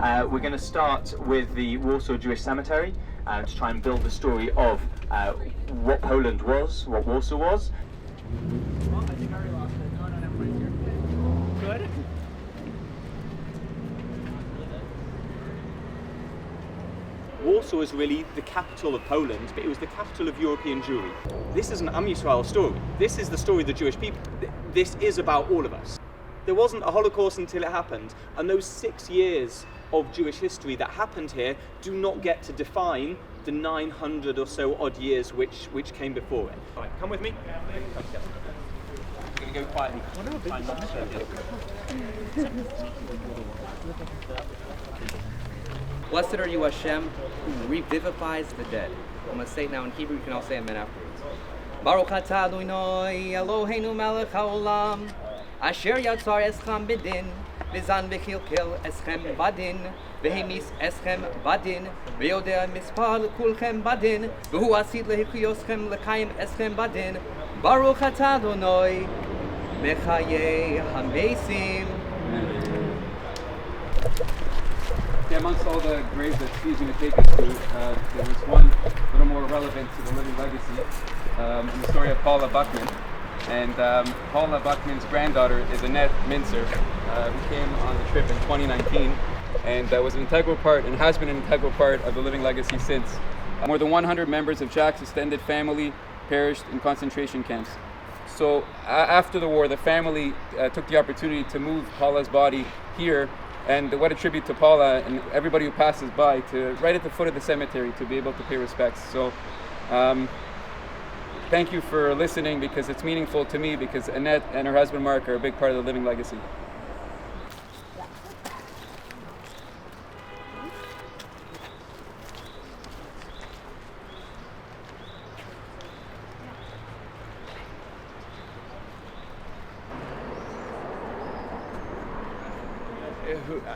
We're going to start with the Warsaw Jewish Cemetery to try and build the story of what Poland was, what Warsaw was. Good. Warsaw is really the capital of Poland, but it was the capital of European Jewry. This is an Am Yisrael story. This is the story of the Jewish people. This is about all of us. There wasn't a Holocaust until it happened, and those 6 years of Jewish history that happened here do not get to define the 900 or so odd years which came before it. All right, come with me. I'm going to go quietly. Try not to disturb you. Blessed are you, Hashem, who revivifies the dead. I'm going to say it now in Hebrew, you can all say amen afterwards. Baruch atah Adonai Eloheinu melech haolam, asher yatzar eschem bidin, v'zan v'chilkel eschem badin, v'hemis eschem badin, v'yodea mispar kulchem badin, v'hu asid lehikiyoschem lekayim eschem badin, Baruch atah Adonai mechayei hamesim. Amongst all the graves that Steve's going to take us to, there was one a little more relevant to the living legacy, in the story of Paula Buckman. And Paula Buckman's granddaughter is Annette Mincer, who came on the trip in 2019 and was an integral part and has been an integral part of the living legacy since. More than 100 members of Jack's extended family perished in concentration camps. So after the war, the family took the opportunity to move Paula's body here. And what a tribute to Paula and everybody who passes by, to right at the foot of the cemetery to be able to pay respects. So thank you for listening, because it's meaningful to me, because Annette and her husband Mark are a big part of the living legacy.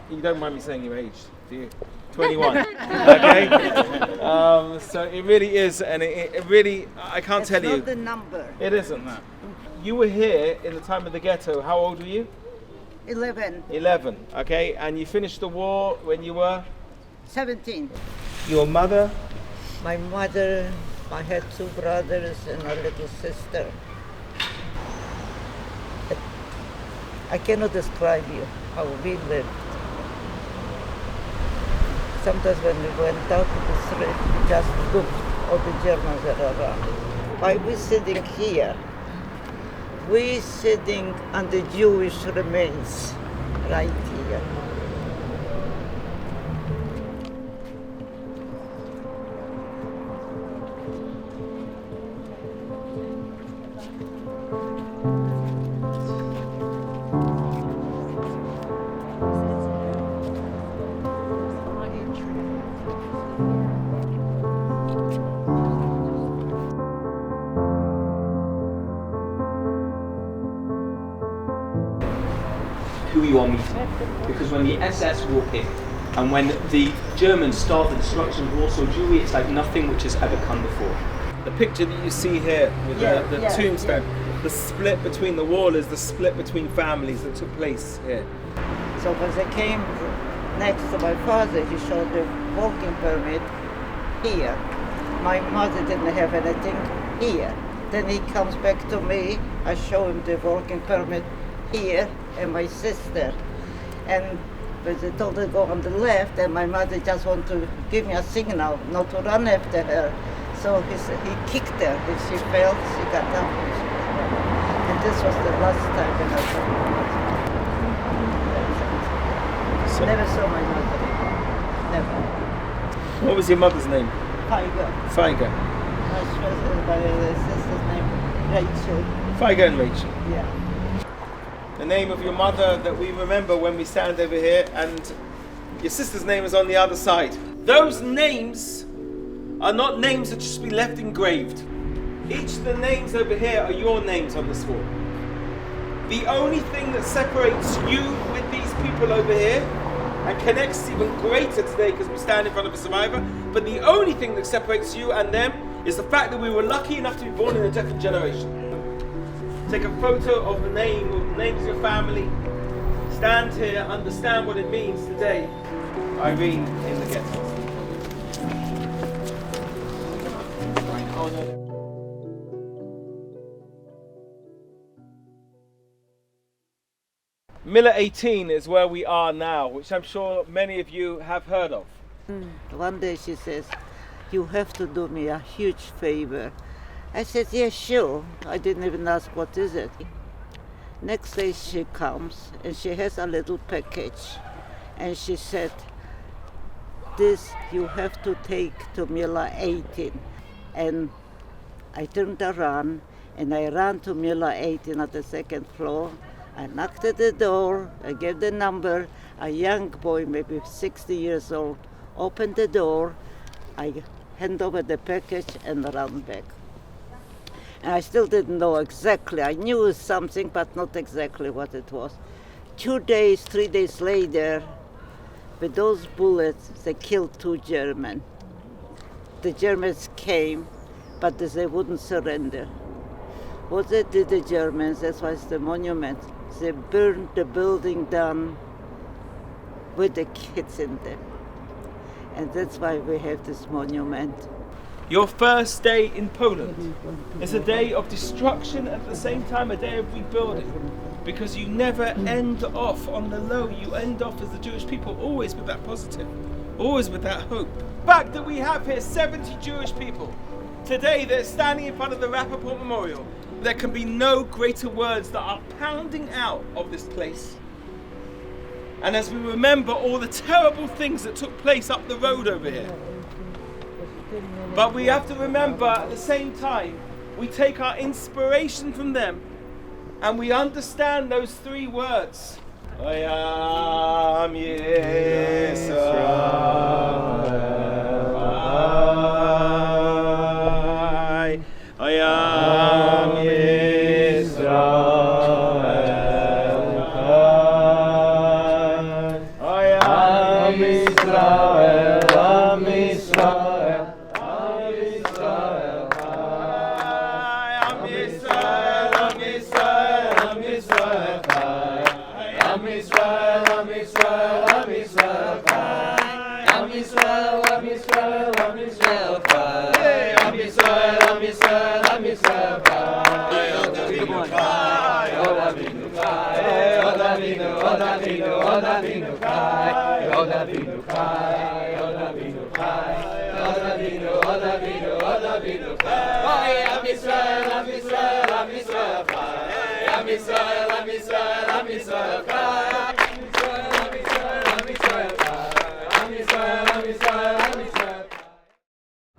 You don't mind me saying your age, do you? 21. Okay. So it really is, and it really, I can't tell you. It's not the number. It isn't. You were here in the time of the ghetto. How old were you? 11. 11. Okay, and you finished the war when you were 17. Your mother? My mother, I had 2 brothers and a little sister. I cannot describe you how we lived. Sometimes when we went out to the street, we just looked, all the Germans are around. Why we sitting here? We sitting on the Jewish remains, right here. Who you are meeting. Because when the SS walk in, and when the Germans start the destruction of Warsaw Jewry, it's like nothing which has ever come before. The picture that you see here with the tombstone, the split between the wall is the split between families that took place here. So when they came next to my father, he showed the walking permit here. My mother didn't have anything here. Then he comes back to me, I show him the walking permit here, and my sister. And when they told her to go on the left, and my mother just wanted to give me a signal not to run after her. So he kicked her. If she fell, she got up. And this was the last time when I saw my mother. So, Never saw my mother. Never. what was your mother's name? Tiger. Feiger. My sister's name, Rachel. Feiger and Rachel. Yeah. The name of your mother that we remember when we stand over here, and your sister's name is on the other side. Those names are not names that just be left engraved. Each of the names over here are your names on this wall. The only thing that separates you with these people over here and connects even greater today, because we stand in front of a survivor, but the only thing that separates you and them is the fact that we were lucky enough to be born in a different generation. Take a photo of the name, or the names of your family, stand here, understand what it means today. Irene in the ghetto. Miller 18 is where we are now, which I'm sure many of you have heard of. One day she says, "You have to do me a huge favor." I said, "Yeah, sure." I didn't even ask, "What is it?" Next day she comes and she has a little package. And she said, "This you have to take to Miller 18. And I turned around and I ran to Miller 18 at the second floor. I knocked at the door, I gave the number. A young boy, maybe 60 years old, opened the door. I hand over the package and ran back. And I still didn't know exactly. I knew it was something, but not exactly what it was. 2 days, 3 days later, with those bullets, they killed 2 Germans. The Germans came, but they wouldn't surrender. What they did, the Germans, that's why it's the monument, they burned the building down with the kids in them. And that's why we have this monument. Your first day in Poland is a day of destruction, at the same time a day of rebuilding, because you never end off on the low. You end off as the Jewish people always with that positive, always with that hope. The fact that we have here 70 Jewish people today that are standing in front of the Rappaport Memorial, there can be no greater words that are pounding out of this place. And as we remember all the terrible things that took place up the road over here, but we have to remember at the same time, we take our inspiration from them and we understand those 3 words. Ayam Yisrael, Ayam Yisrael, Ayam Yisrael, Am Yisrael.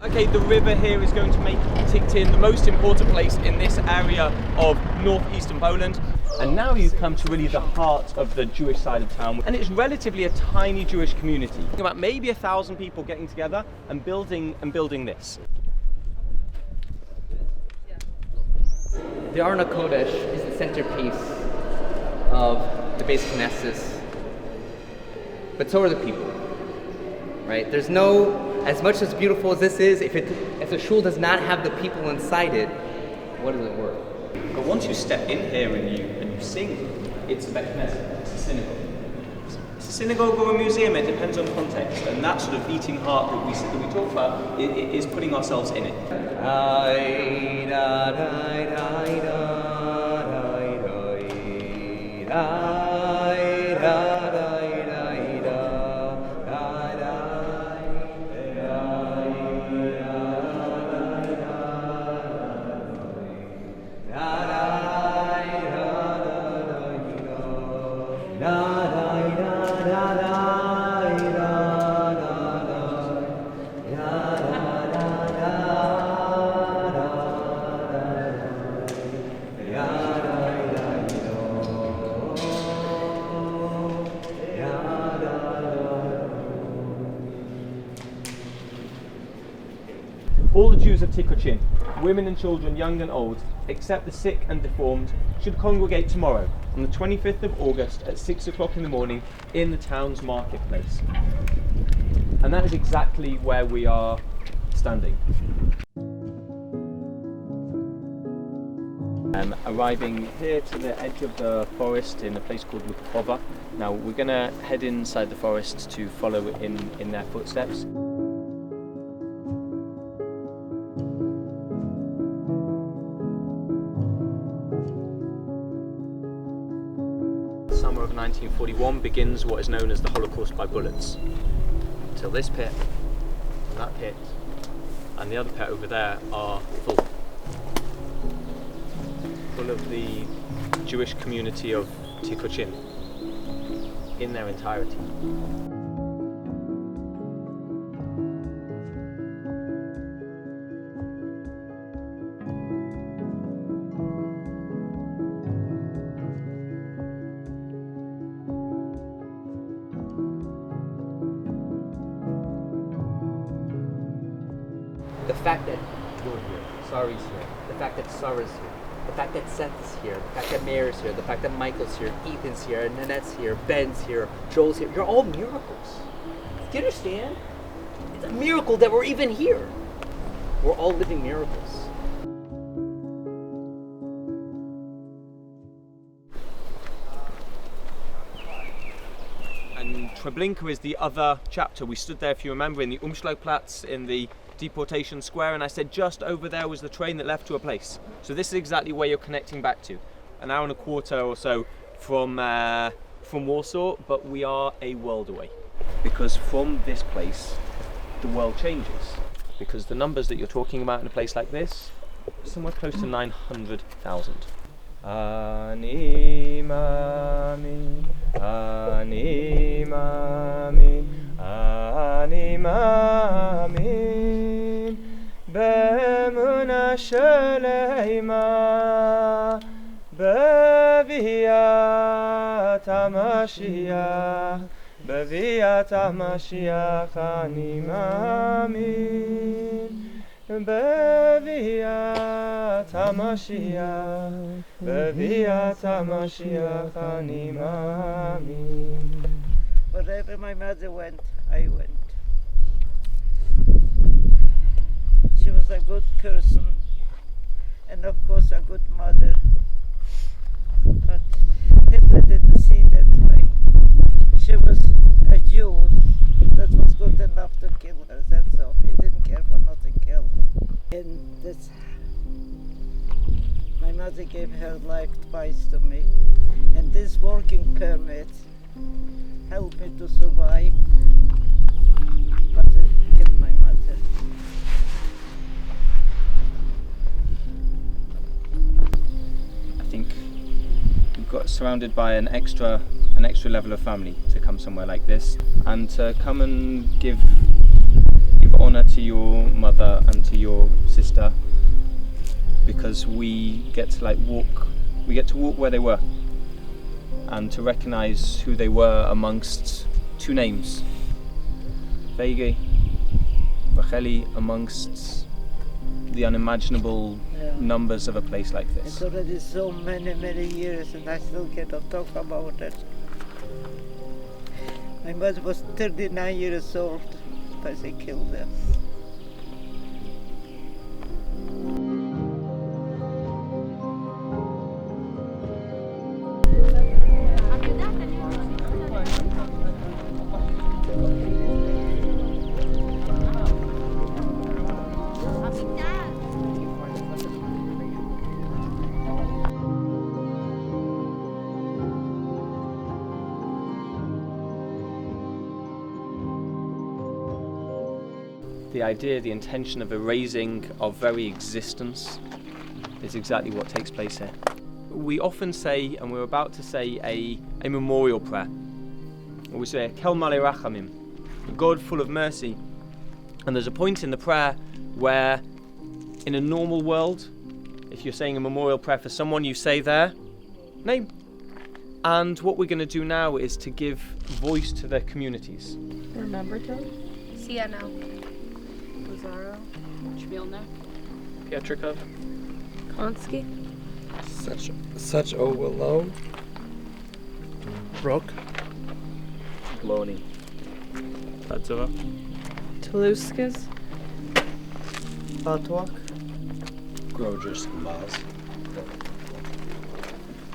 Okay, the river here is going to make Tiktin the most important place in this area of northeastern Poland. And now you've come to really the heart of the Jewish side of town. And it's relatively a tiny Jewish community. About maybe 1,000 people getting together and building this. The Arna Kodesh is the centerpiece of the Beis Knesset, but so are the people, right? There's no, as much as beautiful as this is, if the shul does not have the people inside it, what is it worth? But once you step in here and you sing, it's a Beis Knesset, it's a synagogue. It's a synagogue or a museum, it depends on context, and that sort of beating heart that we talk about is putting ourselves in it. All the Jews of Tikocin, women and children, young and old, except the sick and deformed, should congregate tomorrow, on the 25th of August at 6 o'clock in the morning in the town's marketplace. And that is exactly where we are standing. arriving here to the edge of the forest in a place called Lukova. Now we're going to head inside the forest to follow in their footsteps. Summer of 1941 begins what is known as the Holocaust by bullets. Till this pit, and that pit, and the other pit over there are full of the Jewish community of Tikuchin in their entirety. The fact that you're here, Sari's here, the fact that Sarah's here, the fact that Seth's here, the fact that Mary's here, the fact that Michael's here, Ethan's here, Nanette's here, Ben's here, Joel's here, you're all miracles. Do you understand? It's a miracle that we're even here. We're all living miracles. And Treblinka is the other chapter. We stood there, if you remember, in the Umschlagplatz, in the deportation square, and I said just over there was the train that left to a place. So this is exactly where you're connecting back to. An hour and a quarter or so from Warsaw, but we are a world away. Because from this place, the world changes. Because the numbers that you're talking about in a place like this, somewhere close to 900,000. Ani mami, ani mami, ani mami. بمنا شليما ببيات مشيخ ببيات مشيخ نمامين ببيات مشيخ ببيات مشيخ نمامين. Wherever my mother went, I went. She was a good person and of course a good mother, but Hitler didn't see that way. She was a Jew that was good enough to kill her, that's all. He didn't care for nothing else. And that's, my mother gave her life twice to me, and this working permit helped me to survive, but it killed my mother. I think we've got surrounded by an extra level of family to come somewhere like this and to come and give honour to your mother and to your sister, because we get to walk where they were and to recognise who they were amongst two names, Veige, Racheli, amongst the unimaginable numbers of a place like this. It's already so many years and I still cannot talk about it. My mother was 39 years old, but they killed her. The idea, the intention of erasing our very existence is exactly what takes place here. We often say, and we're about to say, a memorial prayer. We say, Kel Malei Rachamim, a God full of mercy. And there's a point in the prayer where, in a normal world, if you're saying a memorial prayer for someone, you say their name. And what we're going to do now is to give voice to their communities. Remember to? Siena. Lazaro. Chvilna. Pietrikov. Konsky. Such a willow. Brook. Loney. Tadzova. Toulouskas. Fatwak. Grojers and Mars.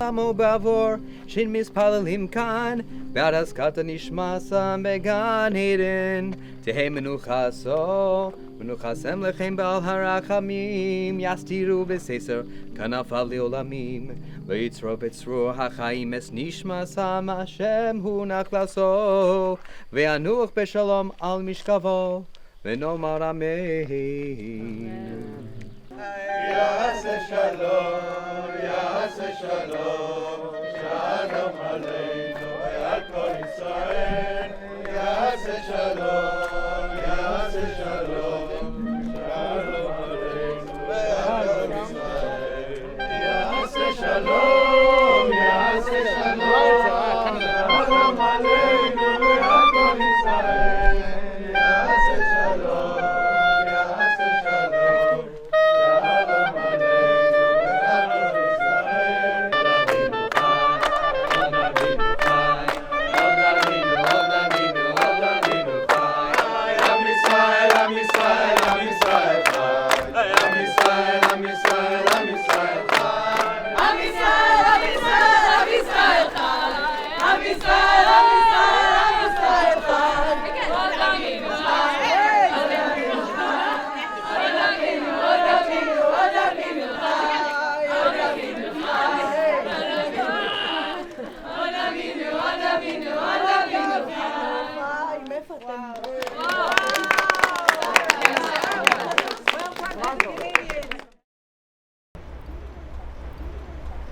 Amo bavor shin mispalalim kan Badas kata nishmasam began eden Tehe menuchaso Menuchasem lechem bal harachamim Yastiru beseser Kanafal leolamim Leitzro betzro hachaim es nishmasam Hashem hu nachlaso Ve'anuch beshalom al mishkavo Ve'nomar amen Ya'aseh shalom, Ya'aseh shalom, Shalom aleinu ve'al kol Yisrael. Ya'aseh shalom, Ya'aseh shalom, Shalom aleinu ve'al kol Yisrael. Ya'aseh shalom, Ya'aseh shalom, Shalom aleinu ve'al kol Yisrael. Ya'aseh shalom, Ya'aseh shalom.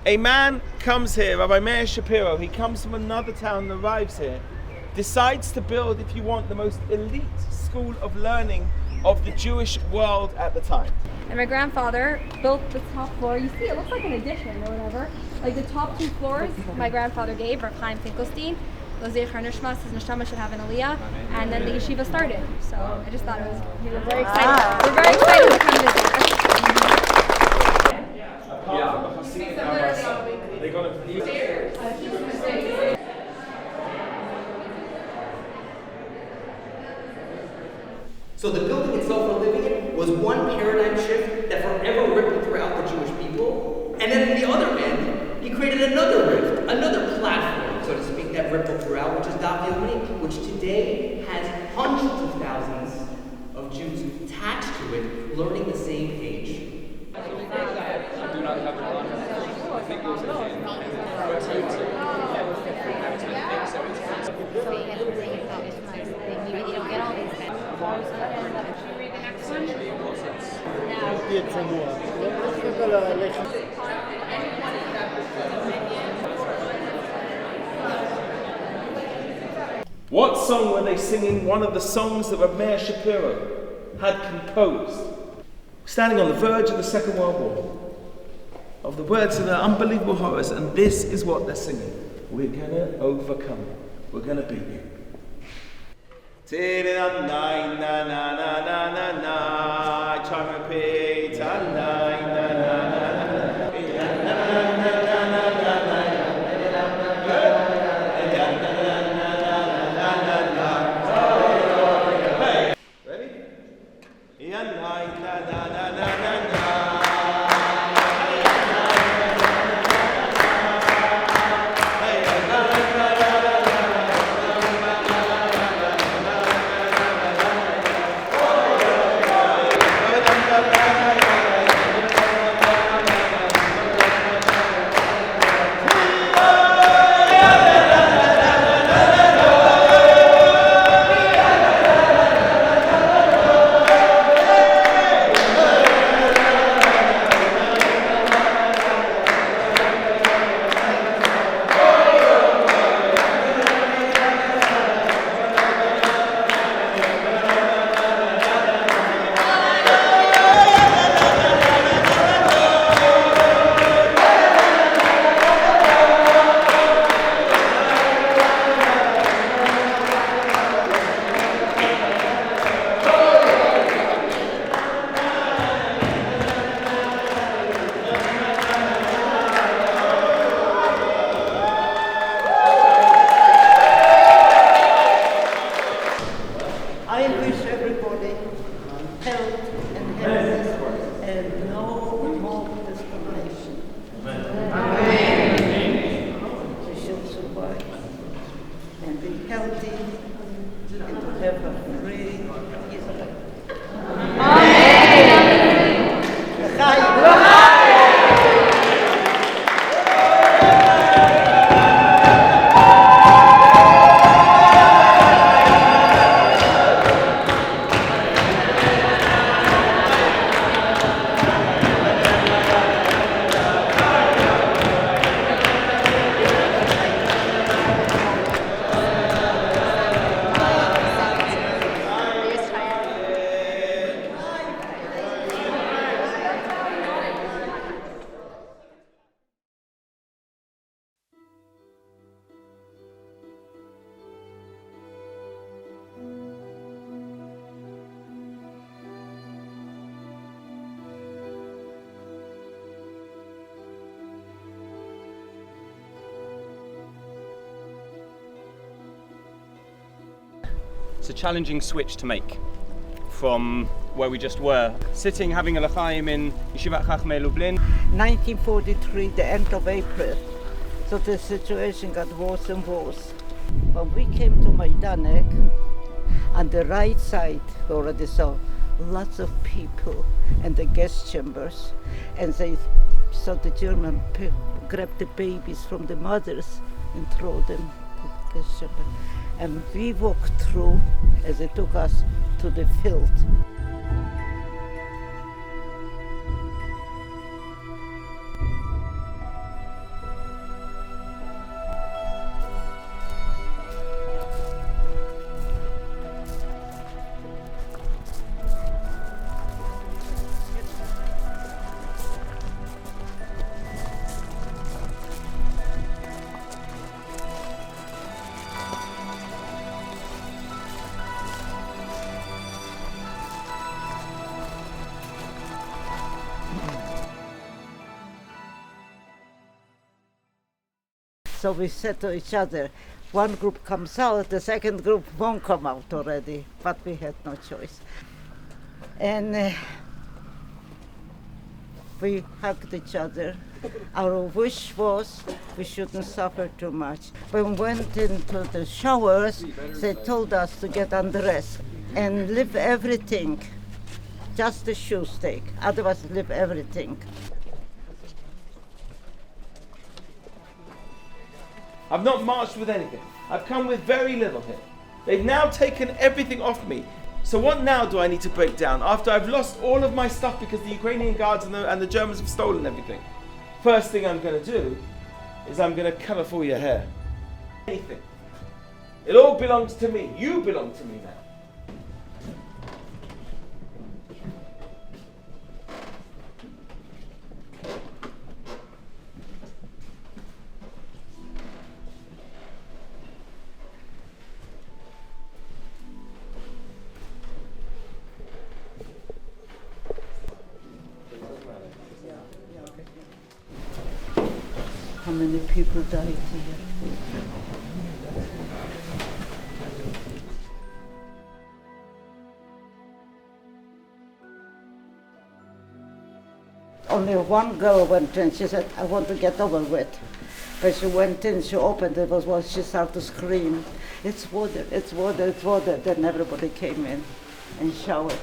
A man comes here, Rabbi Meir Shapiro, he comes from another town and arrives here, decides to build, if you want, the most elite school of learning of the Jewish world at the time. And my grandfather built the top floor. You see, it looks like an addition or whatever. Like the top 2 floors, my grandfather gave Rav Chaim Finkelstein. Lozeh Charnishmas, his neshama should have an aliyah. And then the yeshiva started. So I just thought we were very excited. We're very excited to come visit. So the building itself we're living in was one paradigm shift that forever rippled throughout the Jewish people. And then on the other end, he created another rift, another platform, so to speak, that rippled throughout, which is Daf Yomi, which today has hundreds of thousands of Jews attached to it, learning the same page. I do not have a lot. I think it was a What song were they singing? One of the songs that Rabbi Meir Shapiro had composed, standing on the verge of the Second World War, of the words of the unbelievable horrors, and this is what they're singing. We're gonna overcome. We're gonna beat you. Try and repeat. have a free Israel. It's a challenging switch to make from where we just were, sitting having a l'chaim in Yeshivat Chachmei Lublin. 1943, the end of April. So the situation got worse and worse. When we came to Majdanek, on the right side, we already saw lots of people in the guest chambers, and they saw the German grab the babies from the mothers and throw them to the guest chamber. And we walked through as they took us to the field. So we said to each other, one group comes out, the second group won't come out already, but we had no choice. And we hugged each other. Our wish was we shouldn't suffer too much. When we went into the showers, they told us to get undressed and leave everything, just the shoes take, otherwise leave everything. I've not marched with anything. I've come with very little here. They've now taken everything off me. So what now do I need to break down after I've lost all of my stuff because the Ukrainian guards and the Germans have stolen everything? First thing I'm going to do is I'm going to cut off all your hair. Anything. It all belongs to me. You belong to me now. How many people died here? Only one girl went in. She said, I want to get over with. When she went in, she opened it, was when she started to scream, it's water, it's water, it's water. Then everybody came in and showered.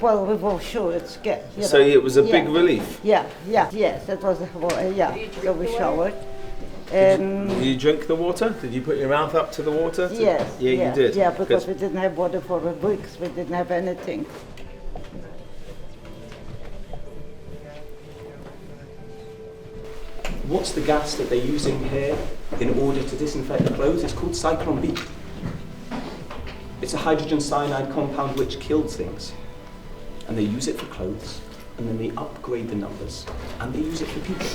Well, we were sure it's good. So it was a big relief? Yes, it was, so we showered. Did you drink the water? Did you put your mouth up to the water? Yes. Yeah, you did? Yeah, because we didn't have water for weeks, we didn't have anything. What's the gas that they're using here in order to disinfect the clothes? It's called Cyclone B. It's a hydrogen cyanide compound which kills things. And they use it for clothes, and then they upgrade the numbers, and they use it for people.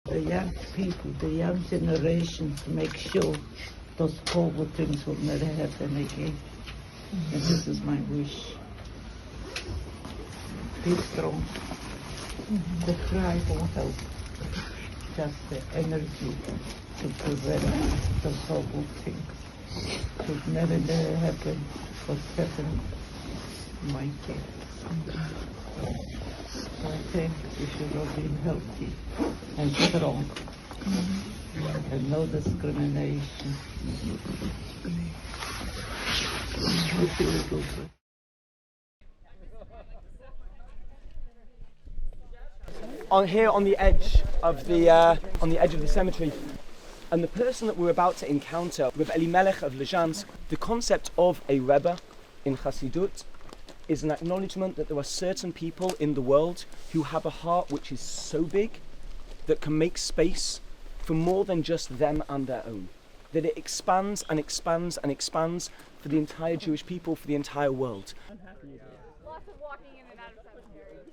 The young people, the young generation, to make sure those horrible things will never happen again. And this is my wish. Be strong. The cry won't help. Just the energy to prevent those horrible things. Should never happen what's happened in my kids. So I think we should all be healthy and strong. And no discrimination. Here on the edge of the cemetery, and the person that we're about to encounter, Reb Elimelech of Lezhansk, the concept of a Rebbe in Chassidut is an acknowledgement that there are certain people in the world who have a heart which is so big that can make space for more than just them and their own. That it expands and expands and expands for the entire Jewish people, for the entire world. Lots of walking in and out of cemeteries.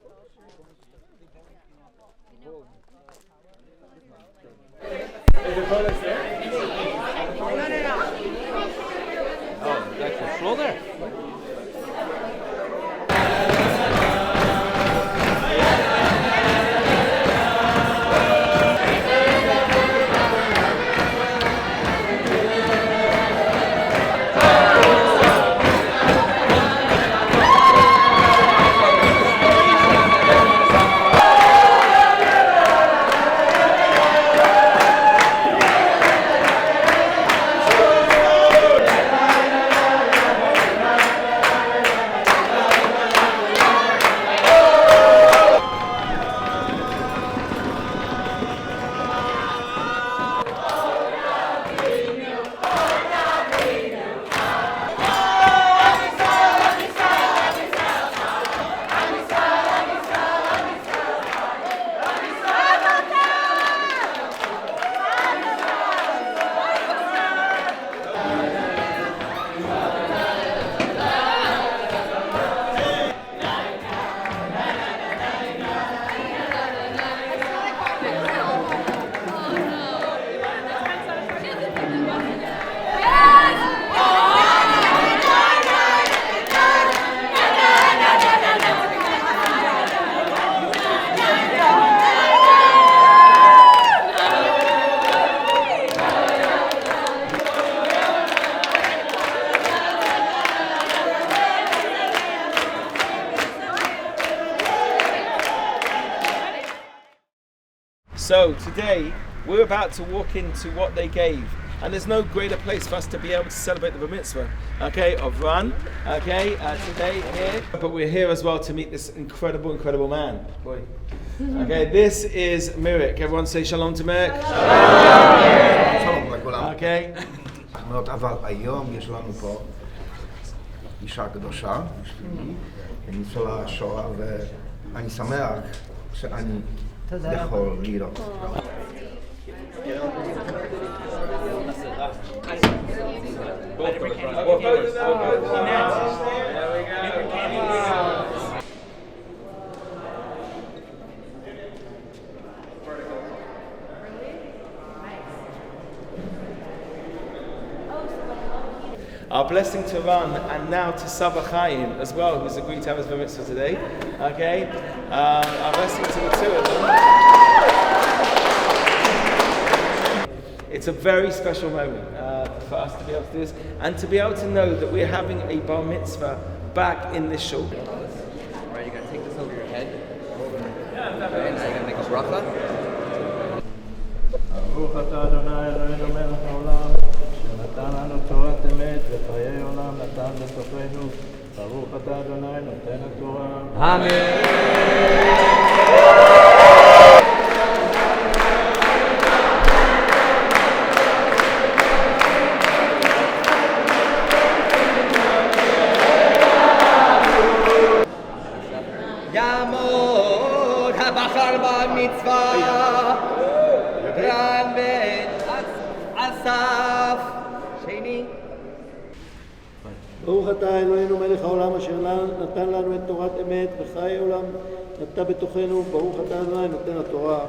Oh, there's actually a floor there. So today we're about to walk into what they gave, and there's no greater place for us to be able to celebrate the bar mitzvah, okay, of Ran, okay, today here. But we're here as well to meet this incredible man. Boy. Okay, this is Mirik. Everyone say shalom to Mirik. Shalom. Okay. אבל היום יש לנו פה אישה קדושה, ניצולת שואה, ואני שמח שאני יכול לראות. Our blessing to Ran and now to Saba Chaim as well, who's agreed to have his bar mitzvah today. Okay, our blessing to the two of them. It's a very special moment for us to be able to do this and to be able to know that we're having a bar mitzvah back in this shul. Right, you're going to take this over your head. Okay, now you're going to make a bracha. נתן לנו תורת אמת וחיי עולם נתן לתוכנו ברוך אתה אדוני נותן התורה אמן יעמוד הבחר במצווה רן בן אסף שני ברוך אתה אלוהינו מלך העולם אשר נתן לנו את תורת אמת וחיי עולם נטע בתוכנו, ברוך אתה אדוני נותן התורה.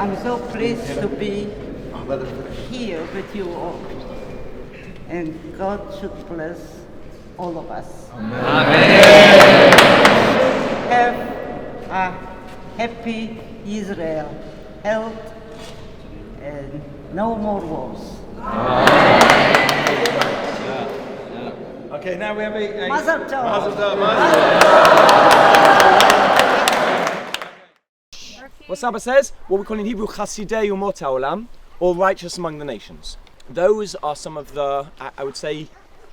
I'm so pleased to be here with you all. And God should bless all of us. Amen. Have a happy Israel, health, and no more wars. Okay, now we have a Mazel tov. Mazel tov, Mazel tov. What Saba says, what we call in Hebrew Chasidei Umot HaOlam, or righteous among the nations. Those are some of the, I would say,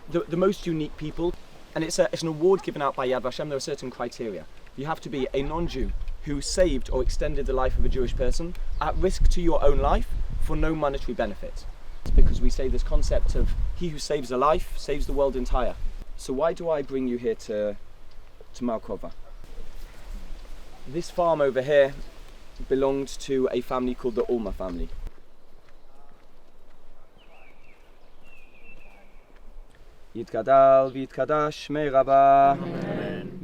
the most unique people. And it's an award given out by Yad Vashem. There are certain criteria. You have to be a non-Jew who saved or extended the life of a Jewish person at risk to your own life for no monetary benefit. It's because we say this concept of he who saves a life saves the world entire. So why do I bring you here to Malkova? This farm over here belonged to a family called the Ulma family. Yitkadal v'yitkadash Shmei Rabbah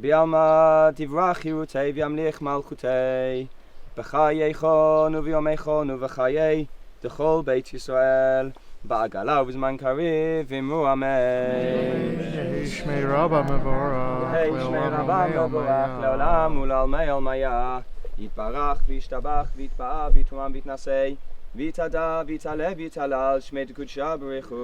B'alma tivrach Yirutei v'yamlich malchutei B'chayeichon u'v'yomeichon u'v'chayei D'chol Beit Yisrael Ba'agala u'v'zman kariv v'imru Amen. Yehi Shmei Rabbah mevorach Yehi Shmei Rabbah mevorach le'olam u'l'almei almaya Yitbarach v'yishtabach v'yitpa'a v'yituam v'yitnasei V'yitada v'yitale v'yitalal Shmei D'kudsha b'richu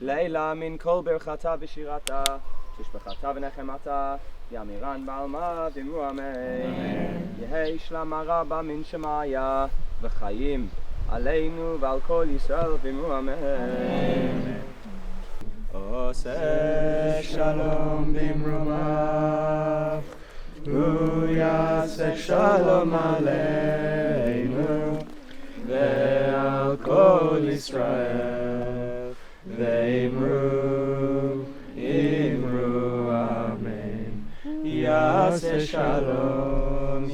Leila min kol berchata v'shirata Tishbechata v'nechemata Yamiran ba'alma v'imru Amen. Yehi shlama rabba min shemaya V'chayim aleinu v'al kol Yisrael v'imru Amen. Oseh shalom b'imrumav Hu yaseh shalom aleinu Ve'al kol Yisrael Ve'imru Amen. Yaseh shalom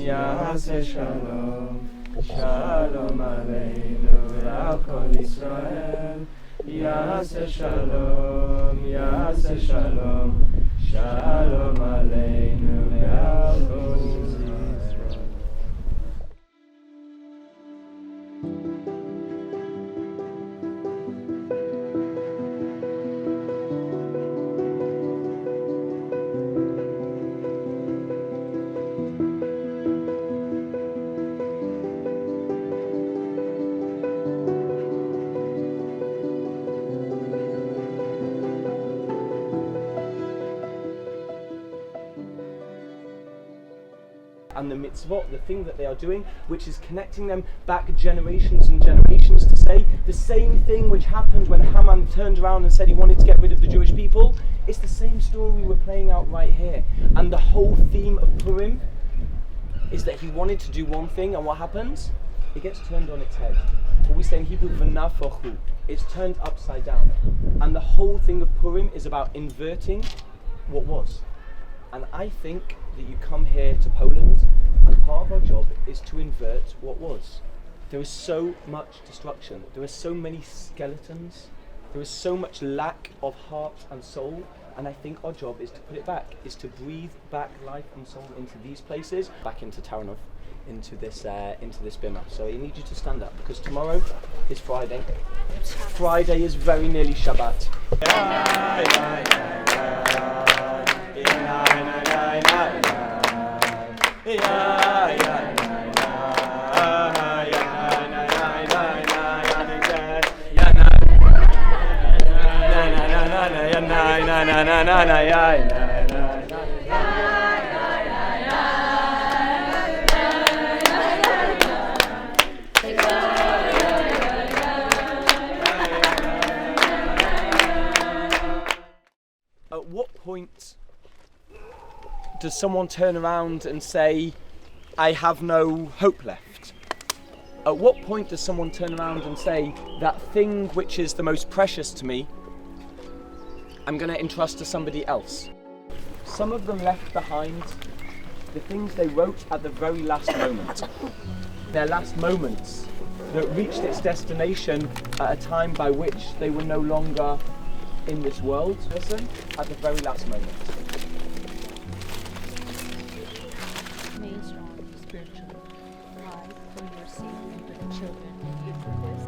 Shalom aleinu ve'al kol Yisrael Yaseh shalom Shalom aleinu ve'al kol Yisrael. And the mitzvot, the thing that they are doing, which is connecting them back generations and generations to say the same thing which happened when Haman turned around and said he wanted to get rid of the Jewish people. It's the same story we're playing out right here. And the whole theme of Purim is that he wanted to do one thing, and what happens? It gets turned on its head. What we say in Hebrew, v'nafochu. It's turned upside down. And the whole thing of Purim is about inverting what was. And I think that you come here to Poland, and part of our job is to invert what was. There is so much destruction, there are so many skeletons, there is so much lack of heart and soul, and I think our job is to put it back, is to breathe back life and soul into these places, back into Taranov, into this bimmer. So I need you to stand up, because tomorrow is Friday. Friday is very nearly Shabbat. At what point does someone turn around and say, I have no hope left? At what point does someone turn around and say, that thing which is the most precious to me, I'm going to entrust to somebody else? Some of them left behind the things they wrote at the very last moment. Their last moments that reached its destination at a time by which they were no longer in this world. Listen, at the very last moment. Remain strong spiritually. Rise for your safety for the children you purpose.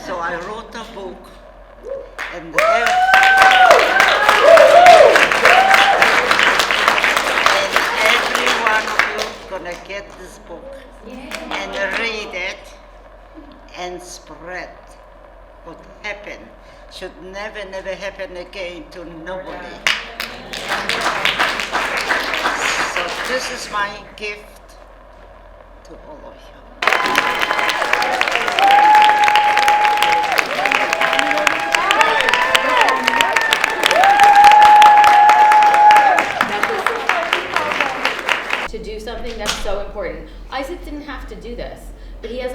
So I wrote a book, and every one of you gonna get this book and read it and spread what happened. Should never happen again to nobody. So this is my gift to all of you. To do something that's so important. Isaac didn't have to do this, but he has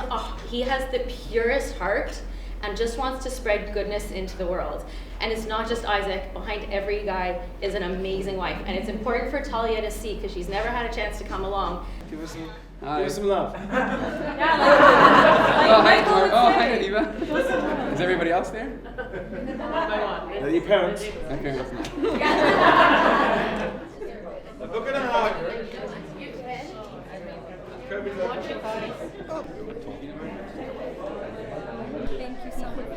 the purest heart and just wants to spread goodness into the world. And it's not just Isaac. Behind every guy is an amazing wife, and it's important for Talia to see because she's never had a chance to come along. Give us some love. Hi, Nadiva. Is everybody else there? Your parents. My parents. Look at her. Thank you so much.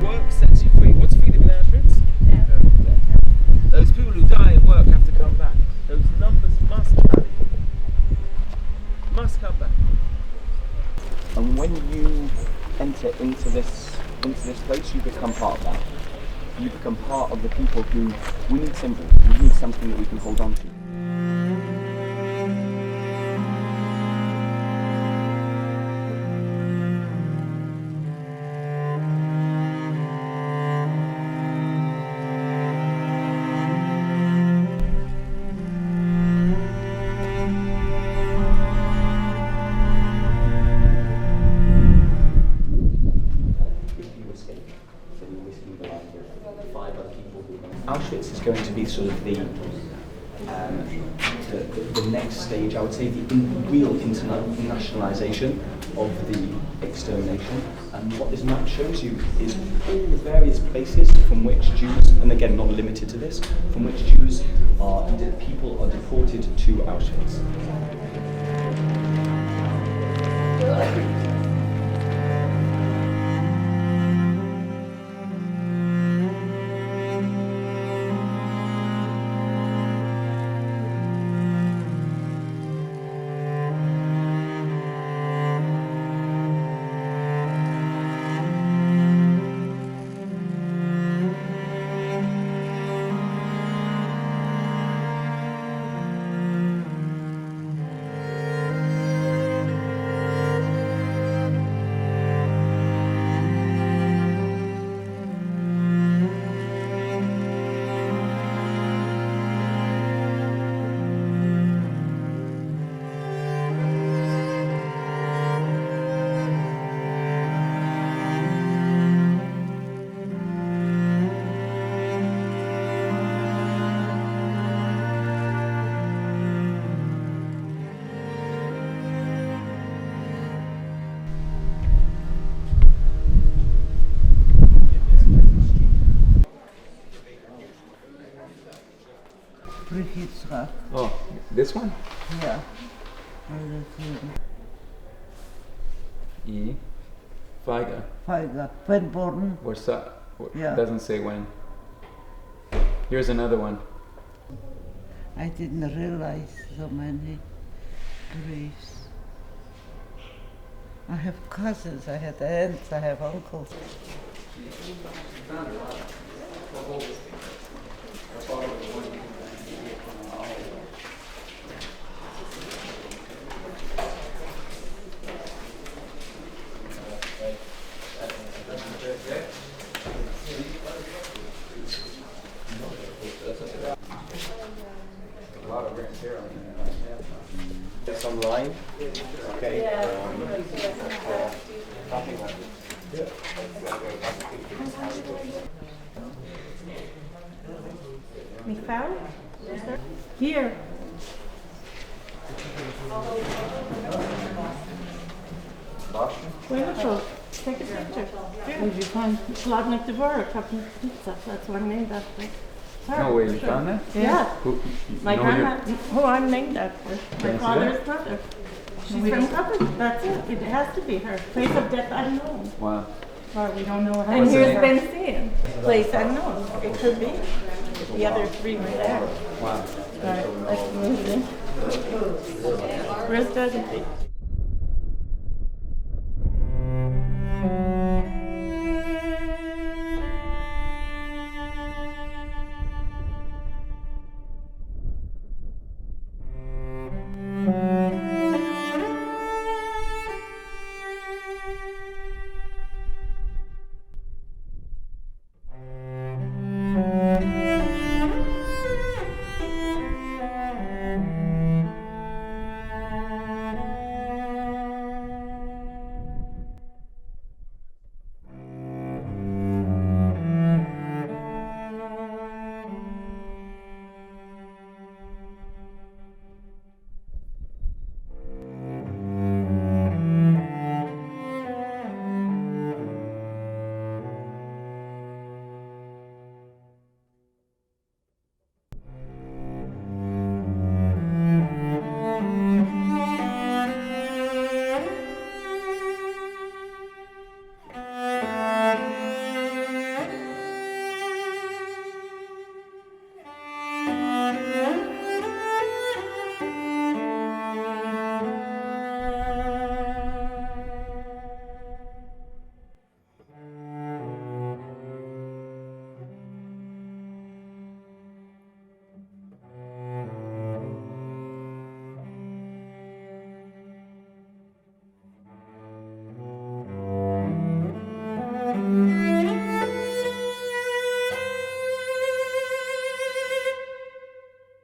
Work sets you free. What's freedom in Auschwitz? Those people who die in work have to come back. Those numbers must tally. Must come back. And when you enter into this place, you become part of that. You become part of the people who, we need symbols, we need something that we can hold on to. sort of the next stage, I would say, the real internationalization of the extermination. And what this map shows you is all the various places from which Jews, and again not limited to this, from which people are deported to Auschwitz. Oh, this one? Yeah. Feiger. When born? Yeah. Doesn't say when. Here's another one. I didn't realize so many graves. I have cousins, I have aunts, I have uncles. It's online. Okay. We found? Here. Wonderful. Take a picture. Did you find Sladnik Devora, Kaplan Pizza? That's what I'm named after. No way, you found that? Yeah. My no, grandma, who I'm named after. My father's brother. She's from Kaplan. That's it. It has to be her. Place of death unknown. Wow. Or we don't know. And here's Benzine. Place unknown. It could be. The other three were there. Wow. All right, let's move in. Where's Dusty?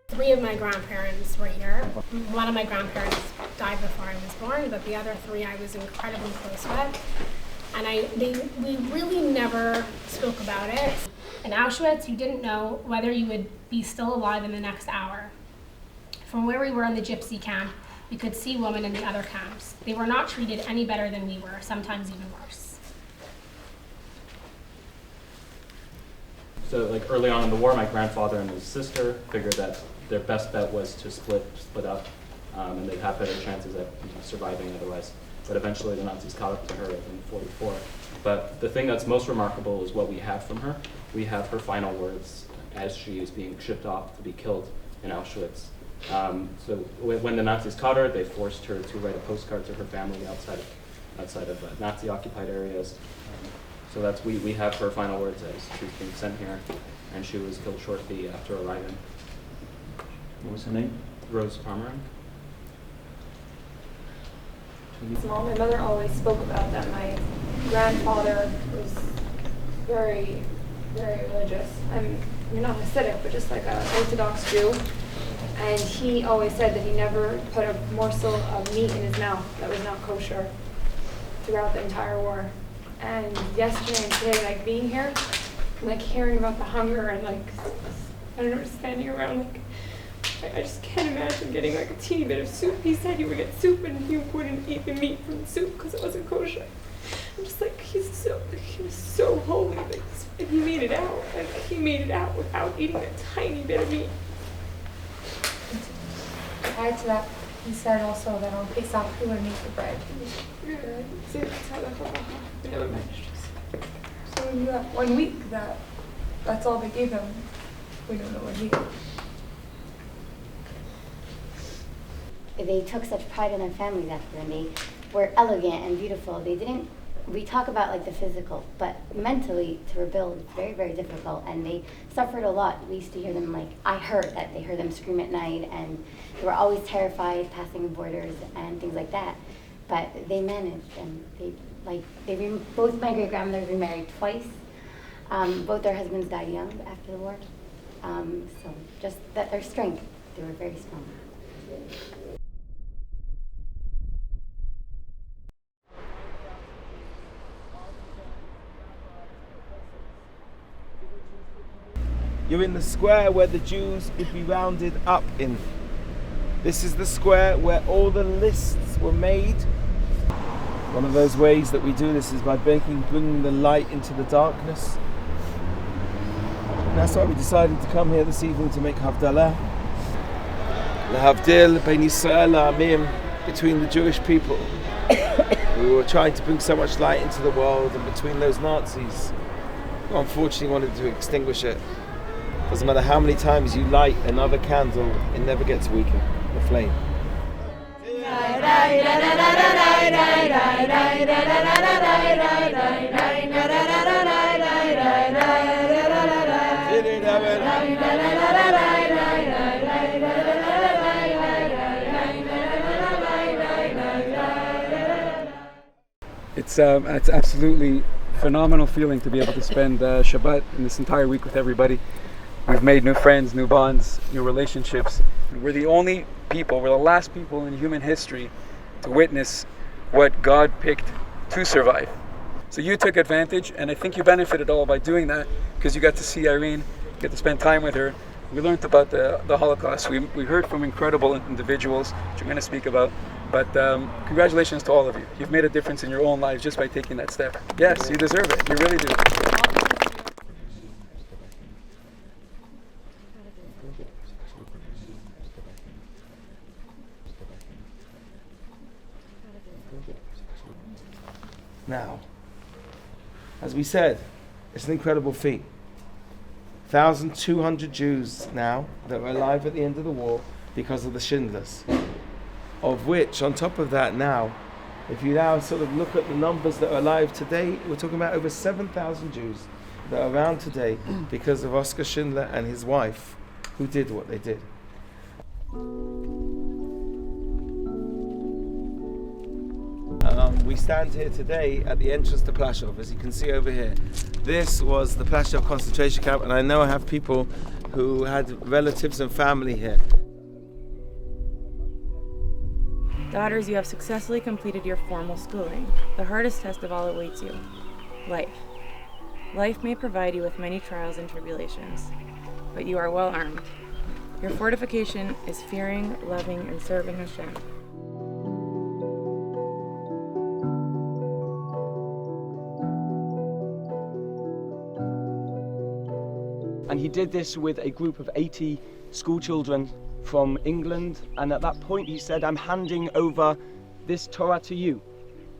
Three of my grandparents were here. One of my grandparents died before I was born, but the other three I was incredibly close with. And we really never spoke about it. In Auschwitz, you didn't know whether you would be still alive in the next hour. From where we were in the gypsy camp, we could see women in the other camps. They were not treated any better than we were, sometimes even worse. So like early on in the war, my grandfather and his sister figured that their best bet was to split up, and they'd have better chances at surviving otherwise. But eventually the Nazis caught up to her in '44. But the thing that's most remarkable is what we have from her. We have her final words as she is being shipped off to be killed in Auschwitz. So when the Nazis caught her, they forced her to write a postcard to her family outside of Nazi-occupied areas. So that's we have her final words as she was being sent here, and she was killed shortly after arriving. What was her name? Rose Pomeranc. Small, my mother always spoke about that my grandfather was very, very religious. You're not Hasidic, but just like an Orthodox Jew. And he always said that he never put a morsel of meat in his mouth that was not kosher throughout the entire war. And yesterday and today, like being here, like hearing about the hunger and like, I don't know, standing around, like, I just can't imagine getting like a teeny bit of soup. He said he would get soup and he wouldn't eat the meat from the soup because it wasn't kosher. I'm just like, he was so holy, like, and he made it out. Like, he made it out without eating a tiny bit of meat. To add to that, he said also that on Pesach he would make the bread. So in that 1 week, that's all they gave him. We don't know what he ate. They took such pride in their families after, and they were elegant and beautiful. We talk about like the physical, but mentally to rebuild it's very, very difficult, and they suffered a lot. We used to hear them I heard that they heard them scream at night, and they were always terrified passing the borders and things like that. But they managed, and both my great-grandmothers remarried twice. Both their husbands died young after the war. So just that their strength, they were very strong. You're in the square where the Jews would be rounded up in. This is the square where all the lists were made. One of those ways that we do this is by bringing the light into the darkness. And that's why we decided to come here this evening to make Havdalah. L'havdil bein Yisrael la'amim, between the Jewish people. We were trying to bring so much light into the world, and between those Nazis who unfortunately wanted to extinguish it. Doesn't matter how many times you light another candle, it never gets weaker, the flame. It's absolutely phenomenal feeling to be able to spend Shabbat and this entire week with everybody. We've made new friends, new bonds, new relationships. We're the only people, we're the last people in human history to witness what God picked to survive. So you took advantage, and I think you benefited all by doing that, because you got to see Irene, you got to spend time with her. We learned about the Holocaust. We heard from incredible individuals, which you're going to speak about. But congratulations to all of you. You've made a difference in your own lives just by taking that step. Yes, you deserve it. You really do. Now, as we said, it's an incredible feat. 1,200 Jews now that were alive at the end of the war because of the Schindlers. Of which, on top of that now, if you now sort of look at the numbers that are alive today, we're talking about over 7,000 Jews that are around today because of Oskar Schindler and his wife, who did what they did. We stand here today at the entrance to Plaszow, as you can see over here. This was the Plaszow concentration camp, and I know I have people who had relatives and family here. Daughters, you have successfully completed your formal schooling. The hardest test of all awaits you. Life. Life may provide you with many trials and tribulations, but you are well armed. Your fortification is fearing, loving, and serving Hashem. And he did this with a group of 80 school children from England, and at that point he said, I'm handing over this Torah to you,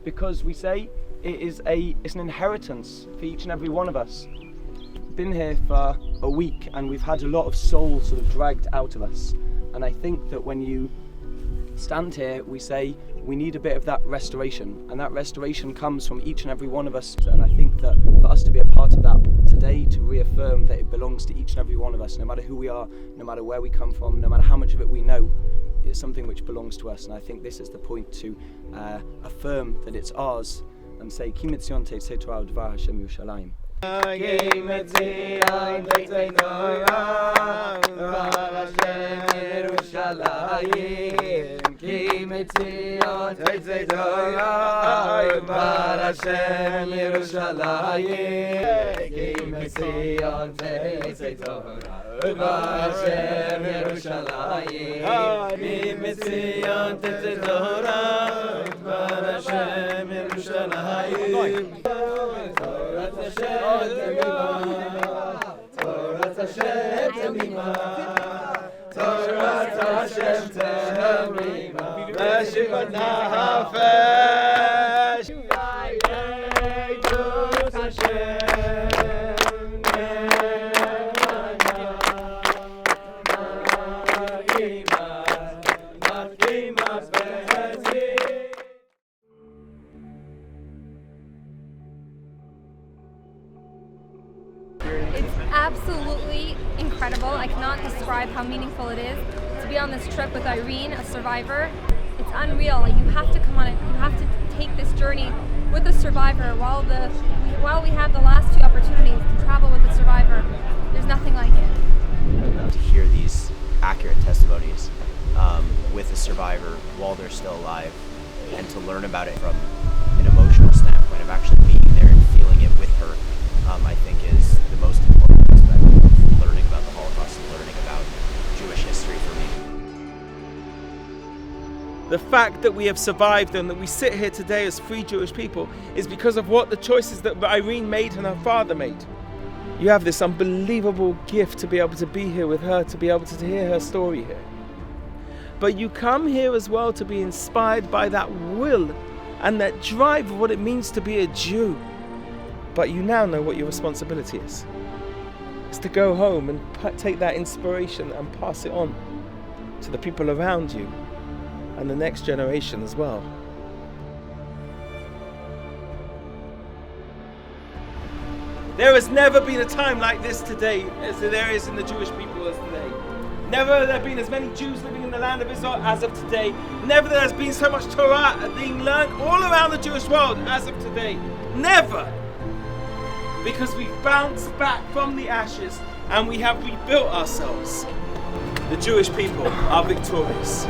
because we say it's an inheritance for each and every one of us. Been here for a week and we've had a lot of soul sort of dragged out of us, and I think that when you stand here we say we need a bit of that restoration, and that restoration comes from each and every one of us, and I think that for us to be a part of that today, to reaffirm that it belongs to each and every one of us, no matter who we are, no matter where we come from, no matter how much of it we know, it's something which belongs to us, and I think this is the point to affirm that it's ours and say Ki mitzion tetzei Torah udvar Hashem Yerushalayim. Ki mitzion tetzei Torah udvar Hashem Yerushalayim. Ki mitzion tetzei Torah udvar Hashem Yerushalayim. Ki mitzion tetzei Torah udvar Hashem Yerushalayim. Torah Hashem Temimah, Torah Hashem Temimah, Veshivat Nafesh, JROOTS It's absolutely incredible. I cannot describe how meaningful it is to be on this trip with Irene, a survivor. It's unreal. Like, you have to come on it. You have to take this journey with a survivor while we have the last few opportunities to travel with a survivor. There's nothing like it. To hear these accurate testimonies with a survivor while they're still alive, and to learn about it from an emotional standpoint of actually being there and feeling it with her, I think is the most important aspect of learning about the Holocaust and learning about Jewish history for me. The fact that we have survived and that we sit here today as free Jewish people is because of what the choices that Irene made and her father made. You have this unbelievable gift to be able to be here with her, to be able to hear her story here. But you come here as well to be inspired by that will and that drive of what it means to be a Jew. But you now know what your responsibility is. It's to go home and take that inspiration and pass it on to the people around you and the next generation as well. There has never been a time like this today as there is in the Jewish people as today. Never have there been as many Jews living in the land of Israel as of today. Never there has been so much Torah being learned all around the Jewish world as of today. Never! Because we've bounced back from the ashes and we have rebuilt ourselves. The Jewish people are victorious.